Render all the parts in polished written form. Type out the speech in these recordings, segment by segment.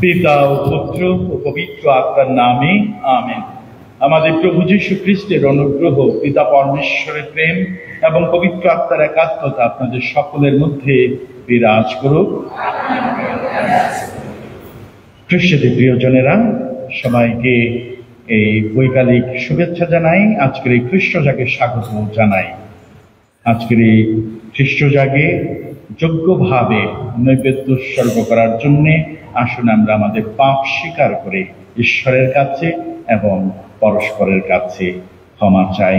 পিতা ও পুত্র ও পবিত্র আত্মার নামে আমেন। আমাদের প্রভু যীশু খ্রিস্টের অনুগ্রহ, পিতা পরমেশ্বরের প্রেম এবং পবিত্র আত্মার একাত্মতা আপনাদের সকলের মধ্যে বিরাজ করুক। খ্রিস্টের প্রিয়জনেরা, সবাইকে এই বৈকালিক শুভেচ্ছা জানাই। আজকের এই খ্রিস্টজাগে স্বাগত জানাই। আজকের এই খ্রিস্টজাগে যোগ্যভাবে নৈবেদ্য উৎসর্গ করার জন্যে আসুন আমরা আমাদের পাপ স্বীকার করে ঈশ্বরের কাছে এবং পরস্পরের কাছে ক্ষমা চাই।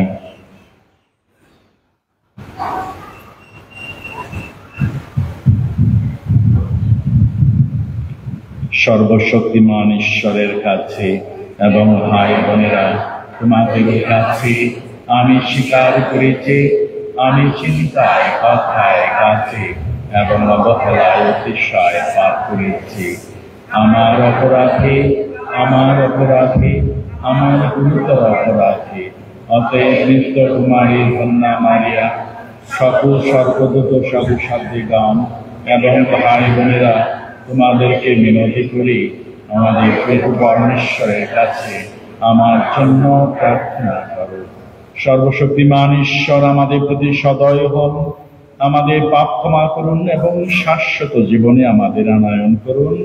সর্বশক্তিমান ঈশ্বরের কাছে এবং ভাই বোনেরা, তোমাদের কাছে আমি স্বীকার করেছি, আমি চিন্তায়, কথায়, কাজে এবং অবহেলায় অতিশয় পাপ করেছি। আমার অপরাধে, আমার গুরুতর অপরাধে। অতএব নিত্য কুমারী কন্যা মারিয়া, সকল সর্বদূত সকল সাধ্বীগণ এবং ভাই বোনেরা, তোমাদেরকে মিনতি করি, আমাদের প্রভু পরমেশ্বরের কাছে আমার জন্য প্রার্থনা করো। সর্বশক্তিমান ঈশ্বর আমাদের প্রতি সদয় হন, আমাদের পাপ ক্ষমা করুন এবং শাশ্বত জীবনে আমাদের আনয়ন করুন।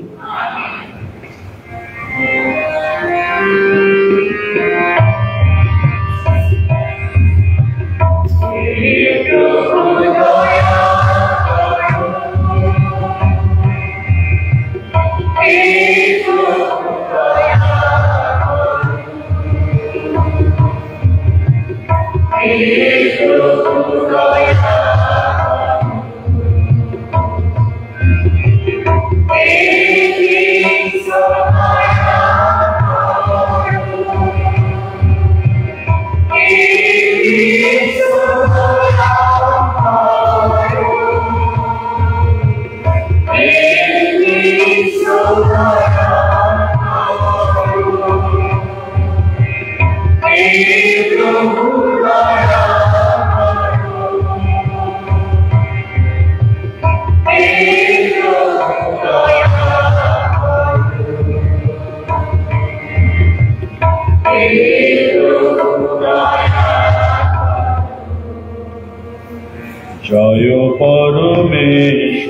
জয় পরমেশ্বরের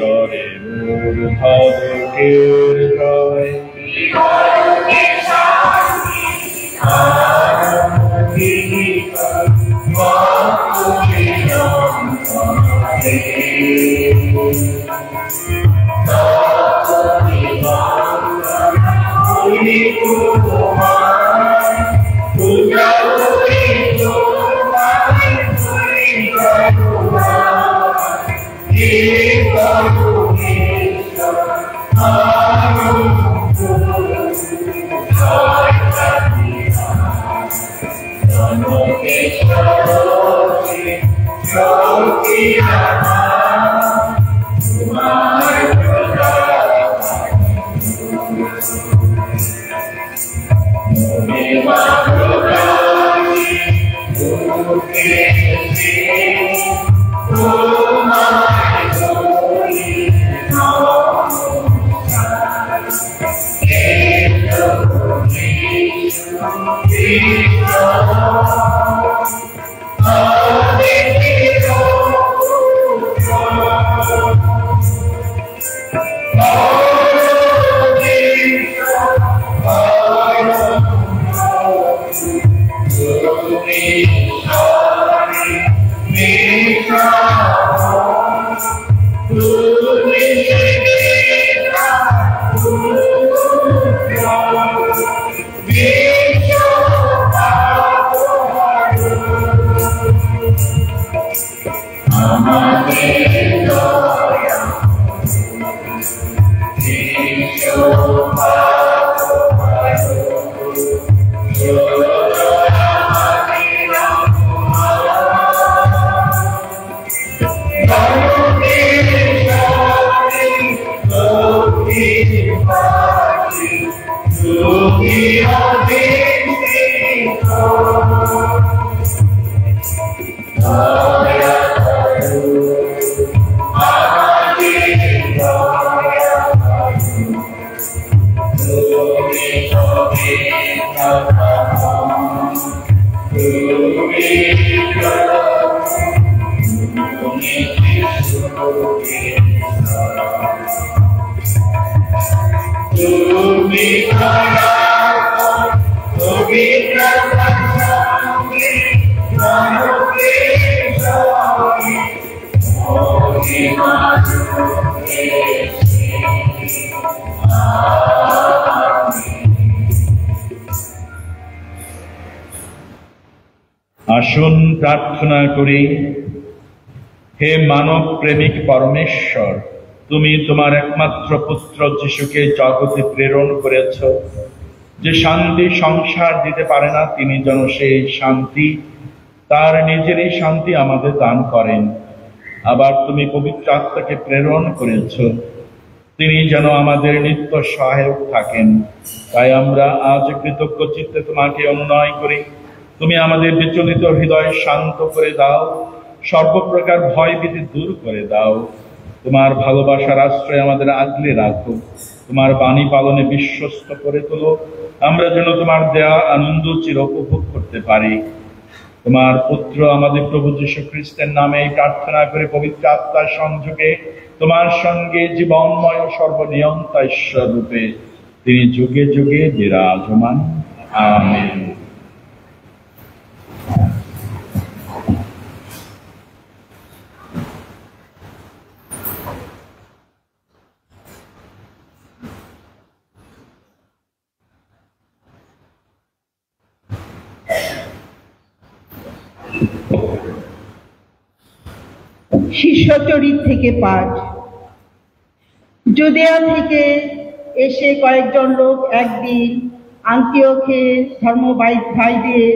মূর্ধকের জয়। আসুন প্রার্থনা করি। হে মানব প্রেমিক পরমেশ্বর, তুমি তোমার একমাত্র পুত্র যিশুকে জগতে প্রেরণ করেছ, যে শান্তি সংসার দিতে পারে না, তিনি যেন সেই শান্তি, তার নিজেরই শান্তি আমাদের দান করেন। আবার তুমি পবিত্র আত্মাকে প্রেরণ করেছ, তিনি যেন আমাদের নিত্য সহায়ক থাকেন। তাই আমরা আজ কৃতজ্ঞ চিত্তে তোমাকে অনুনয় করি, তুমি আমাদের বিচলিত হৃদয় শান্ত করে দাও, সর্বপ্রকার ভয় ভীতি দূর করে দাও। তোমার ভালোবাসার আশ্রয় আমাদের আগলে রাখো, তোমার বাণী পালনে বিশ্বস্ত করে তোলো, আমরা যেন তোমার দেয়া আনন্দ চির উপভোগ করতে পারি। তোমার পুত্র আমাদের প্রভু যীশু খ্রিস্টের নামে প্রার্থনা করে পবিত্র আত্মার সংযোগে তোমার সঙ্গে জীবনময় সর্বনিয়ন্তা ঈশ্বর রূপে তিনি যুগে যুগে বিরাজমান। আমেন। শিষ্যচরিত থেকে পাঠ। জুদেয়া থেকে এসে কয়েকজন লোক একদিন আন্তিওখের ভাইদের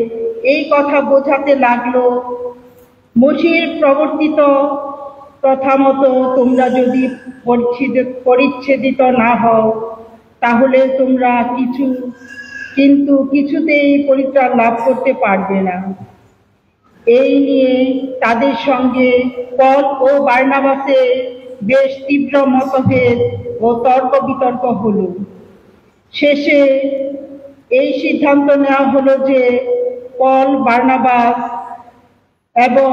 এই কথা বোঝাতে লাগলো, মসির প্রবর্তিত প্রথা মতো তোমরা যদি পরিচ্ছেদিত না হও, তাহলে তোমরা কিছুতেই পরিত্রাণ লাভ করতে পারবে না। এই নিয়ে তাদের সঙ্গে পল ও বার্নাবাসের বেশ তীব্র মতভেদ ও তর্ক বিতর্ক হলো। শেষে এই সিদ্ধান্ত নেওয়া হলো যে পল, বার্নাবাস এবং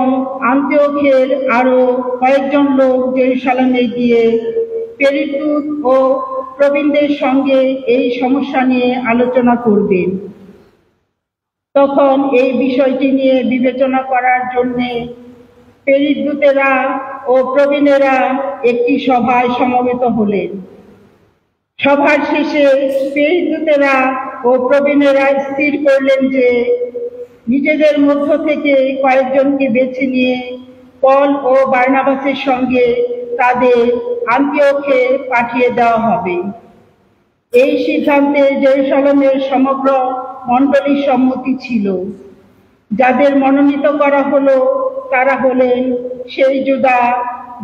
আন্তিওখের আরো কয়েকজন লোক জেরুসালেমে গিয়ে পেরিতুস ও প্রবীণদের সঙ্গে এই সমস্যা নিয়ে আলোচনা করবেন। তখন এই বিষয়টি নিয়ে বিবেচনা করার জন্য পেরিতুসেরা ও প্রবীণেরা একটি সভায় সমবেত হলেন। সভার শেষে পেরিতুসেরা ও প্রবীণেরা স্থির করলেন যে নিজেদের মধ্য থেকে কয়েকজনকে বেছে নিয়ে পল ও বার্নাবাসের সঙ্গে তাদের আন্তিওখে পাঠিয়ে দেওয়া হবে। এই সিদ্ধান্তে জেরুসালেমের সমগ্র মণ্ডলীর সম্মতি ছিল। যাদের মনোনীত করা হলো তারা হলেন সেই জুদা,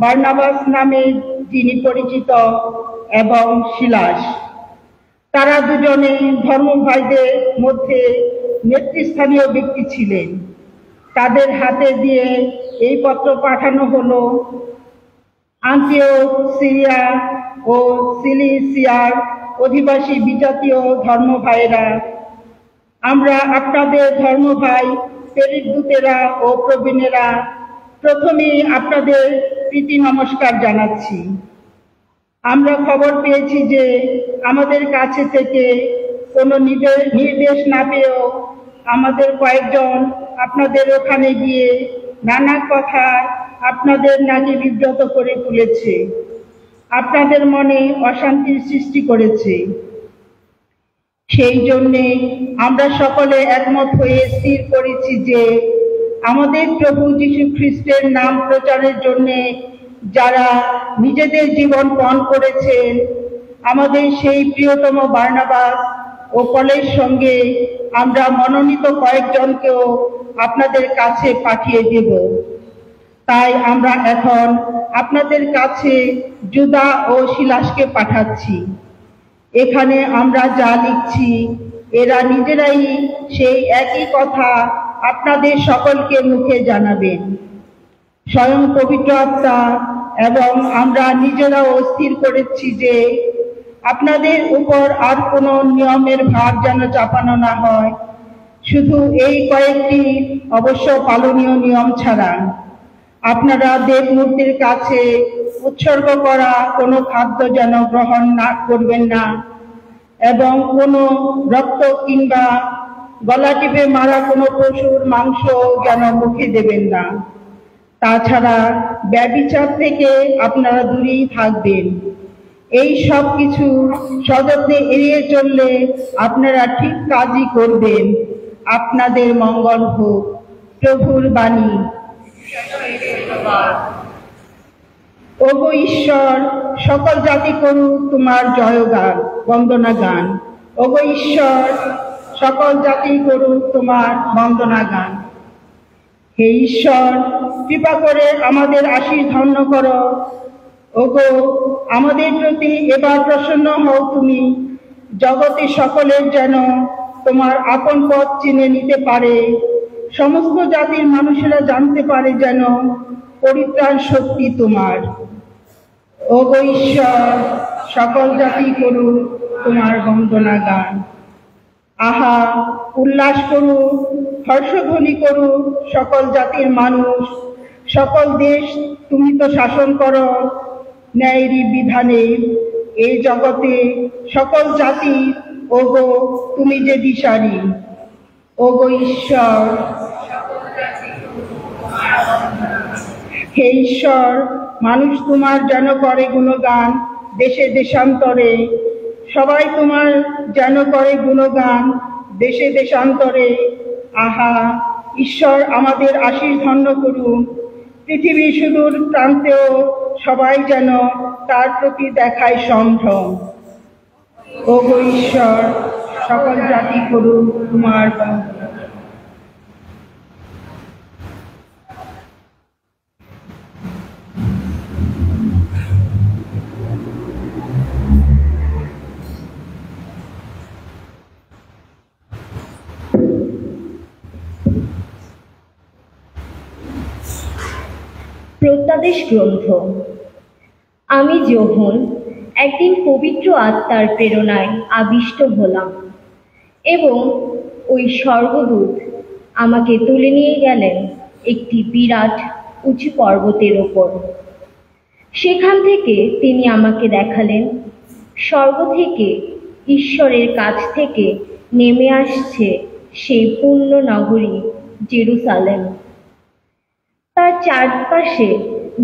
বার্নাবাস নামে যিনি পরিচিত, এবং সিলাস। তারা দুজনে ধর্মভাইদের মধ্যে নেতৃস্থানীয় ব্যক্তি ছিলেন। তাদের হাতে দিয়ে এই পত্র পাঠানো হলো, আন্তিওক, সিরিয়া ও সিলিসিয়ার অধিবাসী বিজাতীয় ধর্মভাইরা, আমরা আপনাদের ধর্মভাই পেরিতুসেরা ও প্রবীণেরা প্রথমেই আপনাদের প্রীতি নমস্কার জানাচ্ছি। আমরা খবর পেয়েছি যে আমাদের কাছে থেকে কোনো নির্দেশ না পেয়েও আমাদের কয়েকজন আপনাদের ওখানে গিয়ে নানা কথা আপনাদের নাকি বিব্রত করে তুলেছে, আপনাদের মনে অশান্তির সৃষ্টি করেছে। সেই জন্যে আমরা সকলে একমত হয়ে স্থির করেছি যে আমাদের প্রভু যীশু খ্রিস্টের নাম প্রচারের জন্য যারা নিজেদের জীবন পণ করেছেন, আমাদের সেই প্রিয়তম বার্নাবাস ও পলের সঙ্গে আমরা মনোনীত কয়েকজনকেও আপনাদের কাছে পাঠিয়ে দেব। তাই আমরা এখন আপনাদের কাছে জুদা ও সিলাসকে পাঠাচ্ছি। এখানে আমরা যা লিখছি এরা নিজেরাই সেই একই কথা আপনাদের সকলকে মুখে জানাবেন। স্বয়ং পবিত্র আত্মা এবং আমরা নিজেরাও স্থির করেছি যে আপনাদের উপর আর কোনো নিয়মের ভার যেন চাপানো না হয়, শুধু এই কয়েকটি অবশ্য পালনীয় নিয়ম ছাড়া। আপনারা দেব মূর্তির কাছে উৎসর্গ করা কোনো খাদ্য যেন গ্রহণ না করবেন না, এবং কোনো রক্ত কিংবা গলা টিপে মারা কোনো পশুর মাংস যেন মুখে দেবেন না। তাছাড়া ব্যভিচার থেকে আপনারা দূরেই থাকবেন। এই সব কিছু সযত্নে এড়িয়ে চললে আপনারা ঠিক কাজই করবেন। আপনাদের মঙ্গল হোক। প্রভুর বাণী। ওগো ঈশ্বর, সকল জাতি করুক তোমার জয়গান, বন্দনা গান। ওগো ঈশ্বর, সকল জাতি করুক তোমার বন্দনা গান। হে ঈশ্বর, কৃপা করে আমাদের আশীষ ধন্য করো। ওগো, আমাদের প্রতি এবার প্রসন্ন হও তুমি। জগতে সকলের যেন তোমার আপন পথ চিনে নিতে পারে, সমস্ত জাতির মানুষেরা জানতে পারে যেন পরিত্রাণ শক্তি তোমার। ওগো ঈশ্বর, সকল জাতি করুক তোমার বন্দনা গান। আহা, উল্লাস করুক, হর্ষধ্বনি করুক সকল জাতির মানুষ। সকল দেশ তুমি তো শাসন করো ন্যায়েরই বিধানে। এই জগতে সকল জাতি, ওগো তুমি যে দিশারি। ওগো ঈশ্বর, হে ঈশ্বর, মানুষ তোমার যেন করে গুণগান দেশে দেশান্তরে। সবাই তোমার যেন করে গুণগান দেশে দেশান্তরে। আহা, ঈশ্বর আমাদের আশীষ ধন্য করুন। পৃথিবীর সুদূর প্রান্তেও সবাই যেন তার প্রতি দেখায় সম্ভ্রম। ওগো ঈশ্বর, সকল জাতি করুক তোমার বন্দনা। প্রত্যাদেশ গ্রন্থ। আমি যখন একদিন পবিত্র আত্মার প্রেরণায় আবিষ্ট হলাম এবং ওই স্বর্গদূত আমাকে তুলে নিয়ে গেলেন একটি বিরাট উঁচু পর্বতের ওপর। সেখান থেকে তিনি আমাকে দেখালেন স্বর্গ থেকে ঈশ্বরের কাছ থেকে নেমে আসছে সেই পূর্ণ নগরী জেরুসালেম। তার চারপাশে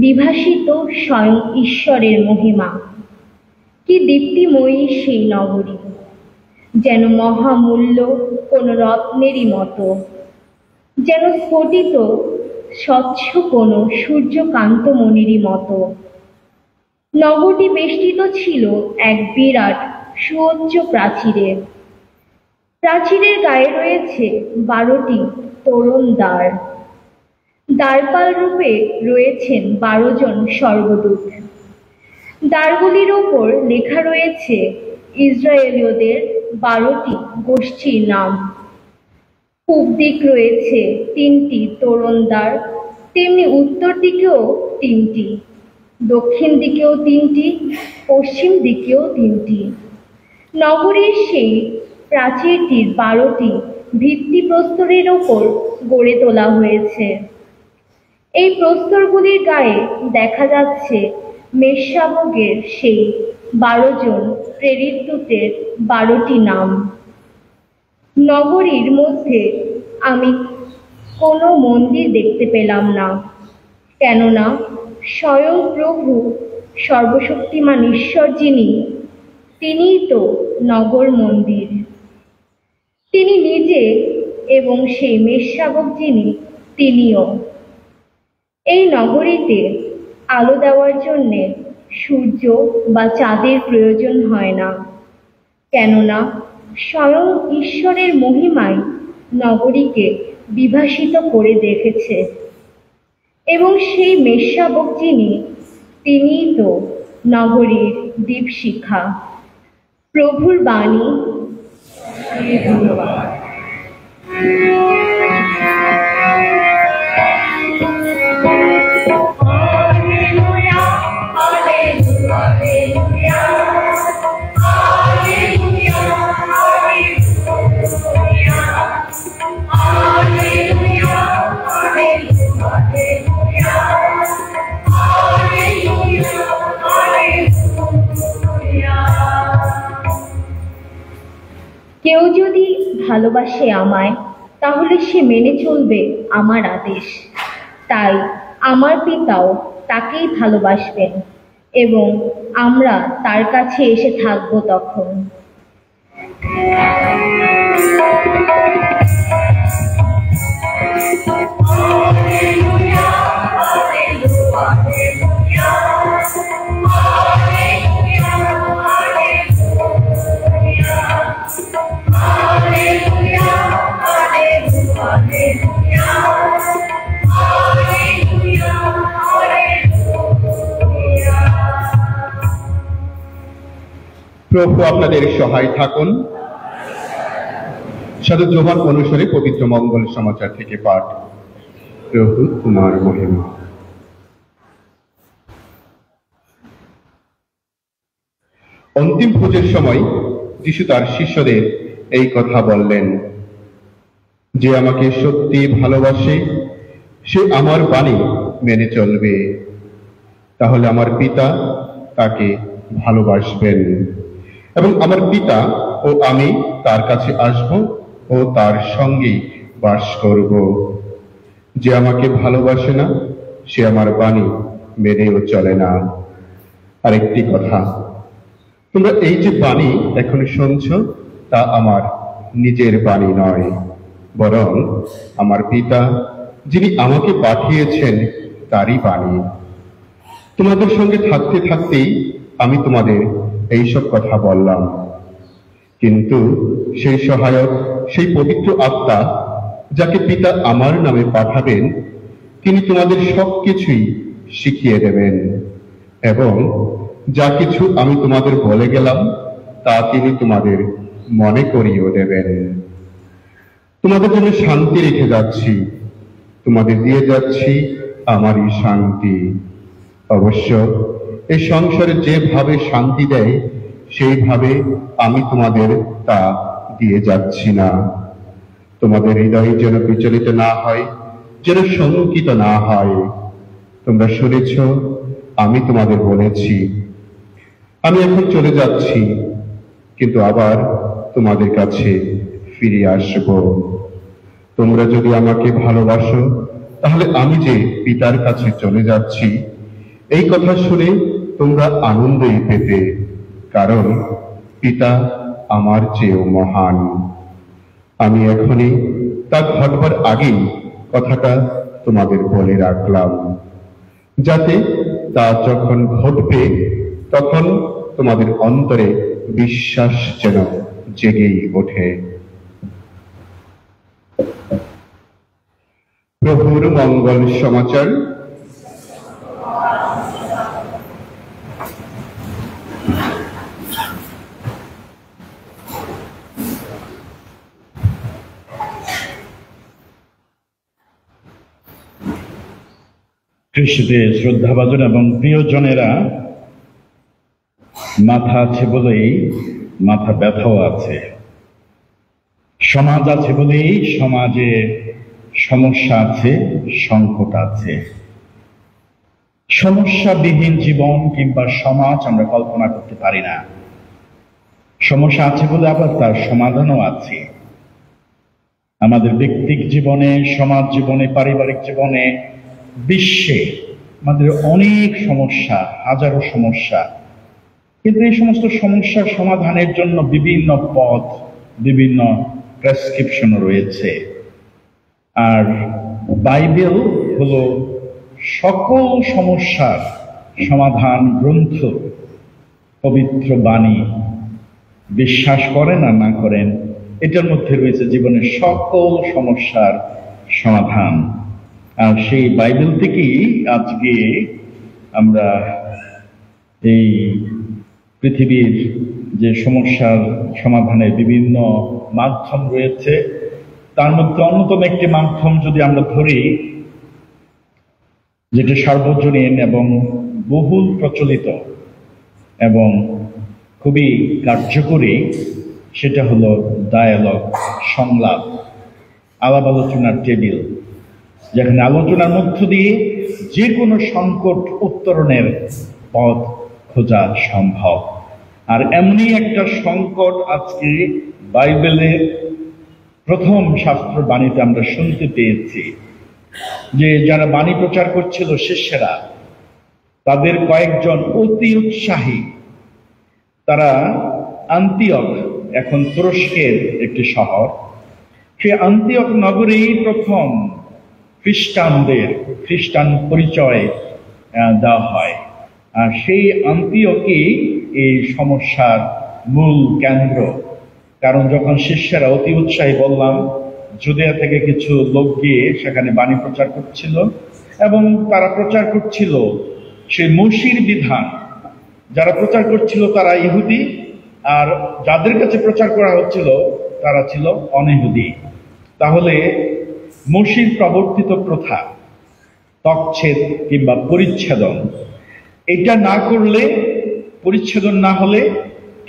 বিভাসিত স্বয়ং ঈশ্বরের মহিমা। কি দীপ্তিময়ী সেই নগরী, যেন মহামূল্য কোনো রত্নেরই মতো, যেন স্ফটিত স্বচ্ছ কোনো সূর্যকান্তমণিরই মতো। নগরটি বেষ্টিত ছিল এক বিরাট সুউচ্চ প্রাচীরে। প্রাচীরের গায়ে রয়েছে 12টি তোরণ দ্বার। দ্বারপাল রূপে রয়েছেন 12 জন স্বর্গদূত। দ্বারগুলির ওপর লেখা রয়েছে ইসরায়েলীয়দের 12টি গোষ্ঠীর নাম। পূব দিক রয়েছে 3টি তোরণ দ্বার, তেমনি উত্তর দিকেও 3টি, দক্ষিণ দিকেও 3টি, পশ্চিম দিকেও 3টি। নগরীর সেই প্রাচীরটির 12টি ভিত্তিপ্রস্তরের ওপর গড়ে তোলা হয়েছে। এই প্রস্তরগুলির গায়ে দেখা যাচ্ছে মেষশাবকের সেই 12 জন প্রেরিত দূতের 12টি নাম। নগরীর মধ্যে আমি কোনো মন্দির দেখতে পেলাম না, কেননা স্বয়ং প্রভু সর্বশক্তিমান ঈশ্বর যিনি, তিনিই তো নগর মন্দির। তিনি নিজে এবং সেই মেষশাবক যিনি, তিনিও। এই নগরীতে আলো দেওয়ার জন্যে সূর্য বা চাঁদের প্রয়োজন হয় না, কেননা স্বয়ং ঈশ্বরের মহিমায় নগরীকে বিভাসিত করে রেখেছে। এবং সেই মেষশাবক যিনি, তিনিই তো নগরীর দীপশিখা। প্রভুর বাণী। কেউ যদি ভালোবাসে আমায়, তাহলে সে মেনে চলবে আমার আদেশ। তাই আমার পিতাও তাকেই ভালোবাসবেন এবং আমরা তার কাছে এসে থাকব তখন। প্রভু আপনাদের সহায় থাকুন। সাধু যোহান অনুসারে পবিত্র মঙ্গল সমাচার থেকে পাঠ। প্রভু তোমার মহিমা। অন্তিম ভোজের সময় যিশু তার শিষ্যদের এই কথা বললেন, যে আমাকে সত্যি ভালোবাসে সে আমার বাণী মেনে চলবে, তাহলে আমার পিতা তাকে ভালোবাসবেন এবং আমার পিতা ও আমি তার কাছে আসব ও তার সঙ্গে বাস করব। যে আমাকে ভালোবাসে না সে আমার বাণী মেনেও চলে না। আরেকটি কথা, তোমরা এই যে বাণী এখন শুনছ তা আমার নিজের বাণী নয়, বরং আমার পিতা যিনি আমাকে পাঠিয়েছেন তারই বাণী। তোমাদের সঙ্গে থাকতে থাকতেই আমি তোমাদের এইসব কথা বললাম, কিন্তু সেই সহায়ক, সেই পবিত্র আত্মা যাকে পিতা আমার নামে পাঠাবেন, তিনি তোমাদের সবকিছুই শিখিয়ে দেবেন এবং যা কিছু আমি তোমাদের বলে গেলাম তা তিনি তোমাদের মনে করিয়েও দেবেন। তোমাদের জন্য শান্তি রেখে যাচ্ছি, তোমাদের দিয়ে যাচ্ছি আমারই শান্তি। অবশ্য এই সংসারে যেভাবে শান্তি দেয় সেইভাবে আমি তোমাদের তা দিয়ে যাচ্ছি না। তোমাদের হৃদয় যেন বিচলিত না হয়, যেন শঙ্কিত না হয়। তোমরা শুনেছ আমি তোমাদের বলেছি, আমি এখন চলে যাচ্ছি, কিন্তু আবার তোমাদের কাছে ফিরে আসব। তোমরা যদি আমাকে ভালোবাসো তাহলে আমি যে পিতার কাছে চলে যাচ্ছি এই কথা শুনে তোমরা আনন্দই পেতে, কারণ পিতা আমার চেয়েও মহান। আমি এখনই তা ঘটবার আগেই কথাটা তোমাদের বলে রাখলাম, যাতে তা যখন ঘটবে তখন তোমাদের অন্তরে বিশ্বাস যেন জেগেই ওঠে। প্রভুর মঙ্গল সমাচার। খ্রিস্টে শ্রদ্ধাভাজন এবং প্রিয়জনেরা, মাথা আছে বলেই মাথা ব্যথাও আছে। সমাজ আছে বলেই সমাজে সমস্যা আছে, সংকট আছে। সমস্যাবিহীন জীবন কিংবা সমাজ আমরা কল্পনা করতে পারি না। সমস্যা আছে বলে আবার তার সমাধানও আছে। আমাদের ব্যক্তিক জীবনে, সমাজ জীবনে, পারিবারিক জীবনে, বিশ্বে আমাদের অনেক সমস্যা, হাজারো সমস্যা। কিন্তু এই সমস্ত সমস্যার সমাধানের জন্য বিভিন্ন পথ, বিভিন্ন প্রেসক্রিপশন রয়েছে। আর বাইবেল হলো সকল সমস্যার সমাধান গ্রন্থ, পবিত্র বাণী। বিশ্বাস করেন আর না করেন, এটার মধ্যে রয়েছে জীবনের সকল সমস্যার সমাধান। আর সেই বাইবেল থেকেই আজকে আমরা এই পৃথিবীর যে সমস্যার সমাধানের বিভিন্ন মাধ্যম রয়েছে তার মধ্যে অন্যতম একটি মাধ্যম যদি আমরা ধরি, যেটা সার্বজনীন এবং বহুল প্রচলিত এবং খুবই কার্যকরী, সেটা হলো ডায়ালগ, সংলাপ, আলাপ আলোচনার টেবিল, যেখানে আলোচনার মধ্য দিয়ে যে কোনো সংকট উত্তরণের পথ খোঁজা সম্ভব। আর এমনই একটা সংকট আজকে বাইবেলের প্রথম শাস্ত্র বাণীতে আমরা শুনতে পেয়েছি, যে যারা বাণী প্রচার করছিল শিষ্যেরা, তাদের কয়েকজন অতি উৎসাহী। তারা আন্তিওক, এখন তুরস্কের একটি শহর, সে আন্তিওক নগরেই প্রথম খ্রিস্টান পরিচয় দেওয়া হয়। আর সেই আন্তিওকেই এই সমস্যার মূল কেন্দ্র। কারণ যখন শিষ্যরা অতি উৎসাহী, বললাম জুদেয়া থেকে কিছু লোক গিয়ে সেখানে বাণী প্রচার করছিল এবং তারা প্রচার করছিল সেই মসির বিধান। যারা প্রচার করছিল তারা ইহুদি, আর যাদের কাছে প্রচার করা হচ্ছিল তারা ছিল অনিহুদি। তাহলে মসির প্রবর্তিত প্রথা, ত্বকচ্ছেদ কিংবা পরিচ্ছেদন, এটা না করলে, পরিচ্ছেদন না হলে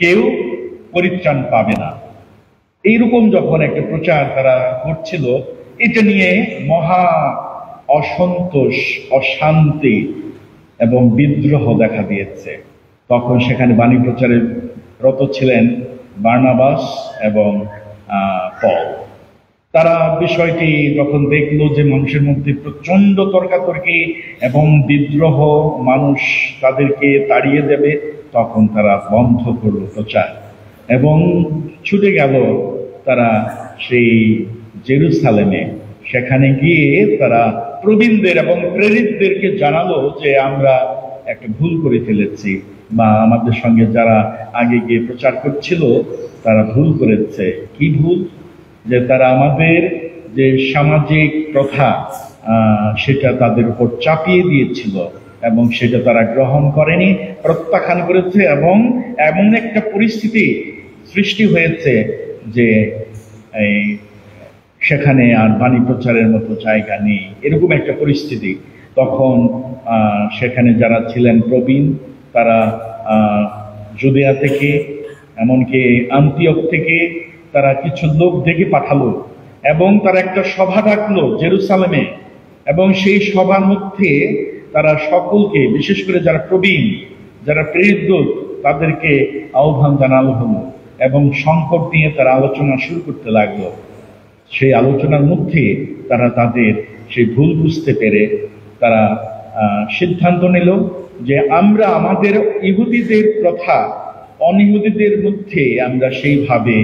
কেউ পরিত্রাণ পাবে না। এইরকম যখন একটা প্রচার তারা করছিল, এটা নিয়ে মহা অসন্তোষ, অশান্তি এবং বিদ্রোহ দেখা দিয়েছে। তখন সেখানে বাণী প্রচারে রত ছিলেন বার্নাবাস এবং পল। তারা বিষয়টি যখন দেখলো যে মানুষের মধ্যে প্রচন্ড তর্কাতর্কি এবং বিদ্রোহ, মানুষ তাদেরকে তাড়িয়ে দেবে, তখন তারা বন্ধ করলো প্রচার এবং ছুটে গেল তারা সেই জেরুসালেমে। সেখানে গিয়ে তারা প্রবীণদের এবং প্রেরিতদেরকে জানালো যে আমরা একটা ভুল করে ফেলেছি, বা আমাদের সঙ্গে যারা আগে গিয়ে প্রচার করছিল তারা ভুল করেছে। কি ভুল? যে তারা আমাদের যে সামাজিক প্রথা সেটা তাদের উপর চাপিয়ে দিয়েছিল এবং সেটা তারা গ্রহণ করেনি, প্রত্যাখ্যান করেছে, এবং এমন একটা পরিস্থিতি সৃষ্টি হয়েছে যে সেখানে আর বাণী প্রচারের মতো জায়গা নেই, এরকম একটা পরিস্থিতি। তখন সেখানে যারা ছিলেন প্রবীণ, তারা জুদেয়া থেকে, এমনকি আন্তিওক থেকে তারা কিছু লোক ডেকে পাঠালো এবং তারা একটা সভা ডাকলো জেরুসালেমে, এবং সেই সভার মধ্যে তারা সকলকে, বিশেষ করে যারা প্রবীণ, যারা প্রেরিত, তাদেরকে আহ্বান জানানো হলো এবং সংকট নিয়ে তারা আলোচনা শুরু করতে লাগলো। সেই আলোচনার মধ্যে তারা তাদের সেই ভুল বুঝতে পেরে তারা সিদ্ধান্ত নিল যে আমরা আমাদের ইহুদিদের প্রথা অনিহুদিদের মধ্যে আমরা সেইভাবে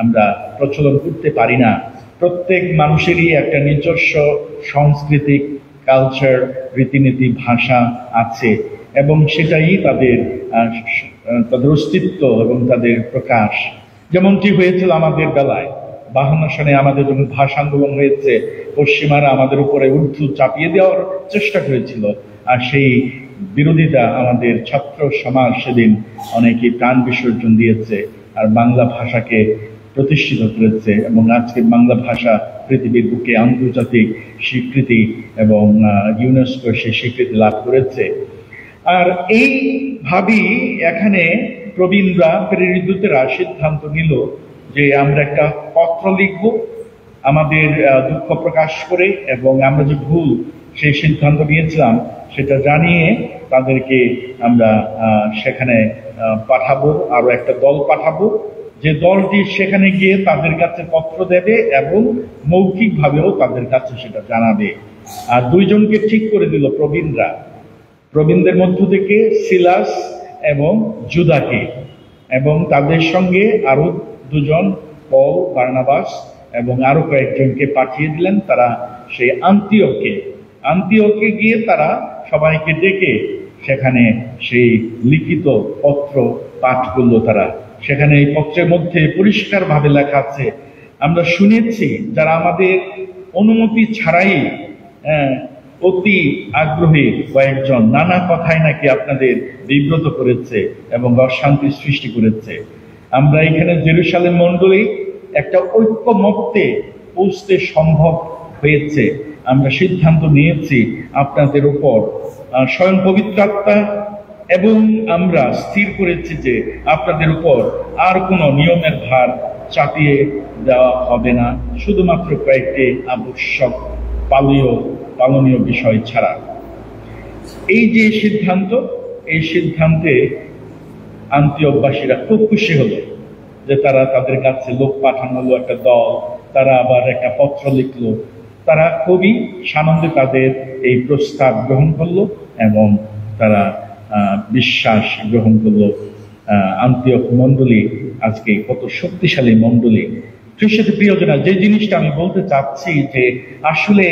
আমরা প্রচলন করতে পারি না। প্রত্যেক মানুষেরই একটা নিজস্ব সাংস্কৃতিক কালচার, রীতিনীতি, ভাষা আছে এবং সেটাই তাদের অস্তিত্ব এবং তাদের প্রকাশ। যেমনটি হয়েছিল আমাদের বেলায় 52 সনে আমাদের যখন ভাষা আন্দোলন হয়েছে, পশ্চিমারা আমাদের উপরে উর্দু চাপিয়ে দেওয়ার চেষ্টা করেছিল, আর সেই বিরোধিতা আমাদের ছাত্র সমাজ সেদিন অনেকে প্রাণ বিসর্জন দিয়েছে আর বাংলা ভাষাকে প্রতিষ্ঠিত করেছে, এবং আজকে বাংলা ভাষা পৃথিবীর বুকে আন্তর্জাতিক স্বীকৃতি এবং ইউনেস্কো সেই স্বীকৃতি লাভ করেছে। আর এইভাবেই এখানে প্রবীণরা, প্রেরিতরা সিদ্ধান্ত নিল যে আমরা একটা পত্র লিখব আমাদের দুঃখ প্রকাশ করে, এবং আমরা যে ভুল সেই সিদ্ধান্ত নিয়েছিলাম সেটা জানিয়ে তাদেরকে আমরা সেখানে পাঠাবো, আরো একটা দল পাঠাবো, যে দলটি সেখানে গিয়ে তাদের কাছে পত্র দেবে এবং মৌখিকভাবেও তাদের কাছে সেটা জানাবে। আর দুইজনকে ঠিক করে দিল প্রবীণরা, প্রবীণদের মধ্য থেকে সিলাস এবং জুদাকে, এবং তাদের সঙ্গে আরো দুজন, পল, বার্নাবাস এবং আরো কয়েকজনকে পাঠিয়ে দিলেন। তারা সেই আন্তিওকে গিয়ে তারা সবাইকে ডেকে সেখানে সেই লিখিত পত্র পাঠ করলো তারা। সেখানে এই পত্রের মধ্যে পরিষ্কারভাবে লেখা আছে, আমরা শুনেছি যারা আমাদের অনুমতি ছাড়াই অতি আগ্রহী কয়েকজন নানা কথায় নাকি আপনাদের বিব্রত করেছে এবং অশান্তি সৃষ্টি করেছে। আমরা এখানে জেরুসালেম মণ্ডলী একটা ঐক্যমত্যে পৌঁছতে সম্ভব হয়েছে। আমরা সিদ্ধান্ত নিয়েছি আপনাদের উপর স্বয়ং পবিত্র আত্মা, এবং আমরা স্থির করেছি যে আপনাদের উপর আর কোনো নিয়মের ভার চাপিয়ে দেওয়া হবে না, শুধুমাত্র কয়েকটি আবশ্যক পালনীয় বিষয় ছাড়া। এই যে সিদ্ধান্ত, এই সিদ্ধান্তে আন্তিওকবাসীরা খুব খুশি হলো যে তারা তাদের কাছে লোক পাঠানো হলো, একটা দল, তারা আবার একটা পত্র লিখলো। তারা খুবই সানন্দে তাদের এই প্রস্তাব গ্রহণ করলো এবং তারা বিশ্বাস গ্রহণ করলো। আন্তিওক মণ্ডলী আজকে কত শক্তিশালী মণ্ডলী। খ্রিস্টের প্রিয়জনা, যে জিনিসটা আমি বলতে চাচ্ছি যে আসলে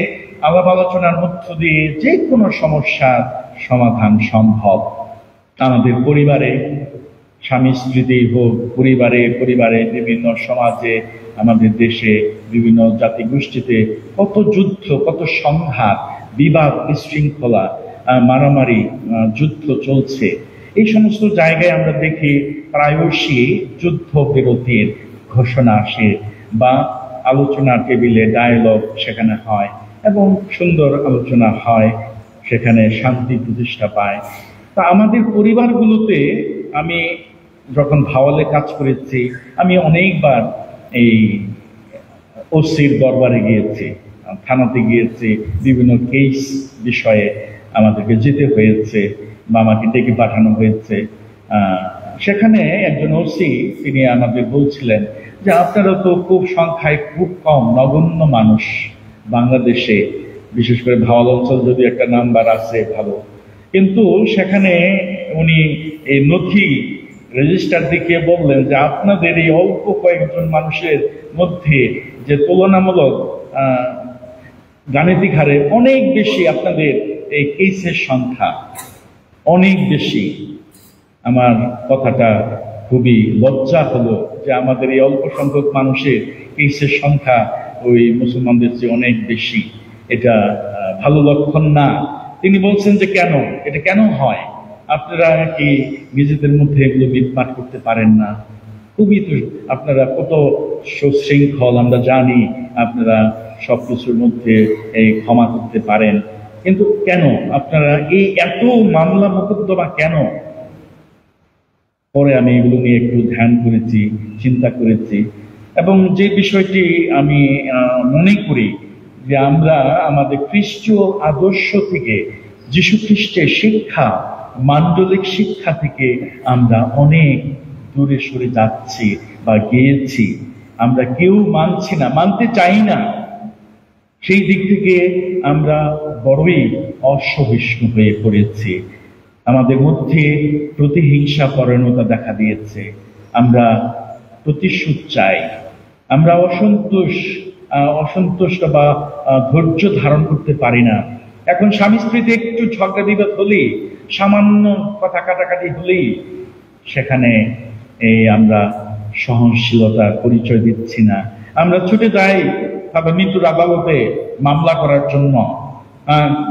আলাপ আলোচনার মধ্য দিয়ে যে কোনো সমস্যার সমাধান সম্ভব। আমাদের পরিবারে, স্বামী স্ত্রীতেই হোক, পরিবারে পরিবারে, বিভিন্ন সমাজে, আমাদের দেশে, বিভিন্ন জাতিগোষ্ঠীতে কত যুদ্ধ, কত সংঘাত, বিবাদ, বিশৃঙ্খলা, মারামারি, যুদ্ধ চলছে। এই সমস্ত জায়গায় আমরা দেখি প্রায়শই যুদ্ধ বিরতির ঘোষণা আসে বা আলোচনা টেবিলে ডায়ালগ সেখানে হয় এবং সুন্দর আলোচনা হয়, সেখানে শান্তি প্রতিষ্ঠা পায়। তা আমাদের পরিবারগুলোতে আমি যখন ভাওয়ালে কাজ করেছি, আমি অনেকবার এই ওসির দরবারে গিয়েছি, থানাতে গিয়েছি, বিভিন্ন কেস বিষয়ে আমাদেরকে যেতে হয়েছে বা আমাকে ডেকে পাঠানো হয়েছে। সেখানে একজন ওসি তিনি আমাদের বলছিলেন যে আপনারা তো খুব সংখ্যায় খুব কম, নগণ্য মানুষ বাংলাদেশে, বিশেষ করে ভাওয়াল অঞ্চল যদি একটা নাম্বার আছে ভালো, কিন্তু সেখানে উনি এই নথি রেজিস্টার দেখিয়ে বললেন যে আপনাদের এই অল্প কয়েকজন মানুষের মধ্যে যে তুলনামূলক গাণিতিক হারে অনেক বেশি আপনাদের এই কেসের সংখ্যা অনেক বেশি। আমার কথাটা খুবই লজ্জা হলো যে আমাদের এই অল্প সংখ্যক মানুষের কেসের সংখ্যা ওই মুসলমানদের চেয়ে অনেক বেশি, এটা ভালো লক্ষণ না। তিনি বলছেন যে কেন, এটা কেন হয়, আপনারা কি নিজেদের মধ্যে এগুলো মিটমাট করতে পারেন না? খুবই তো আপনারা কত সুশৃঙ্খল, আমরা জানি আপনারা সবকিছুর মধ্যে এই ক্ষমা করতে পারেন, কিন্তু কেন আপনারা এই এত মামলা মোকদ্দমা কেন? পরে আমি এগুলো নিয়ে একটু ধ্যান করেছি, চিন্তা করেছি, এবং যে বিষয়টি আমি মনে করি যে আমরা আমাদের খ্রিস্টীয় আদর্শ থেকে, যীশু খ্রিস্টের শিক্ষা, মান্ডলিক শিক্ষা থেকে আমরা অনেক দূরে সরে যাচ্ছি বা গিয়েছি। আমরা কেউ মানছি না, মানতে চাই না। সেই দিক থেকে আমরা বড়ই অসহিষ্ণু হয়ে পড়েছি। আমাদের মধ্যে প্রতিহিংসা পরায়ণতা দেখা দিয়েছে। আমরা প্রতিশোধ চাই, আমরা অসন্তুষ্ট বা ধৈর্য ধারণ করতে পারি না। এখন স্বামী স্ত্রীতে একটু ঝগড়া বিবাদ হলেই, সামান্য কথা কাটাকাটি হলেই সেখানে আমরা সহনশীলতার পরিচয় দিচ্ছি না। আমরা ছুটে যাই মৃত্যুর আদালতে মামলা করার জন্য,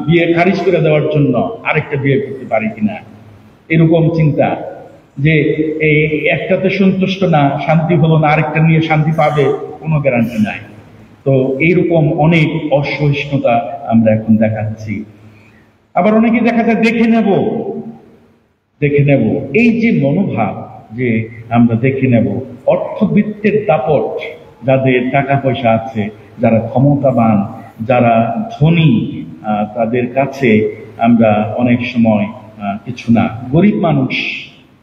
বিয়ে খারিজ করে দেওয়ার জন্য, আরেকটা বিয়ে করতে পারি কিনা, এরকম চিন্তা যে এই একটাতে সন্তুষ্ট না, শান্তি হলো না, আরেকটা নিয়ে শান্তি পাবে, কোনো গ্যারান্টি নাই। তো এইরকম অনেক অসহিষ্ণুতা আমরা এখন দেখাচ্ছি। আবার অনেকে দেখা যায় দেখে নেব, এই যে মনোভাব যে আমরা দেখে নেব, অর্থবিত্তের দাপট, যাদের টাকা পয়সা আছে, যারা ক্ষমতাবান, যারা ধনী, তাদের কাছে আমরা অনেক সময় কিছু না। গরিব মানুষ,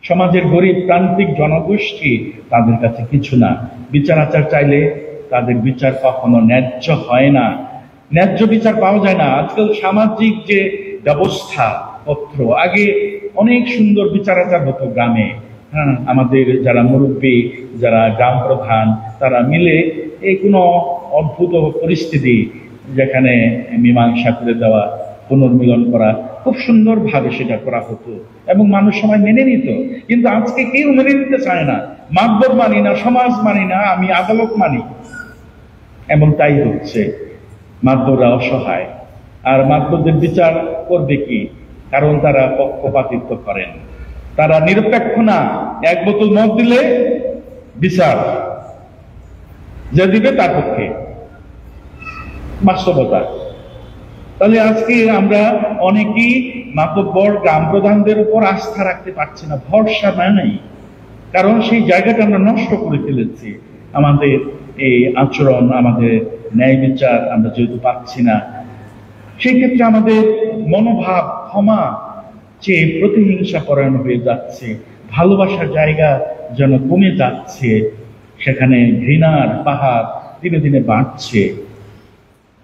সমাজের গরিব প্রান্তিক জনগোষ্ঠী, তাদের কাছে কিছু না। বিচার আচার চাইলে তাদের বিচার কখনো ন্যায্য হয় না, ন্যায্য বিচার পাওয়া যায় না। আজকাল সামাজিক যে ব্যবস্থা পত্র, আগে অনেক সুন্দর বিচার আচার হতো গ্রামে। আমাদের যারা মুরব্বী, যারা গ্রাম প্রধান, তারা মিলে এই কোনো অদ্ভুত পরিস্থিতি যেখানে মীমাংসা করে দেওয়া, পুনর্মিলন করা, খুব সুন্দরভাবে সেটা করা হতো এবং মানুষ সবাই মেনে নিত। কিন্তু আজকে কেউ মেনে নিতে চায় না। মাতবর মানি না, সমাজ মানি না, আমি আদালত মানি, এবং তাই হচ্ছে। মাতবররা অসহায়, আর মাতবরদের বিচার করবে কি? কারণ তারা পক্ষপাতিত্ব করেন, তারা নিরপেক্ষ না। এক বোতল মদ দিলে বিচার যে দিবে তার পক্ষে, বাস্তবতা। তাহলে আজকে আমরা অনেকেই মাতব্বর গ্রাম প্রধানদের উপর আস্থা রাখতে পারছি না, ভরসা নেই, কারণ সেই জায়গাটা আমরা নষ্ট করে ফেলেছি। আমাদের এই আচরণ, আমাদের ন্যায় বিচার আমরা যেহেতু পাচ্ছি না, সেই ক্ষেত্রে আমাদের মনোভাব ক্ষমা চেয়ে প্রতিহিংসা পরায়ণ হয়ে যাচ্ছে, ভালোবাসার জায়গা যেন কমে যাচ্ছে, সেখানে ঘৃণার পাহাড় দিনে দিনে বাড়ছে।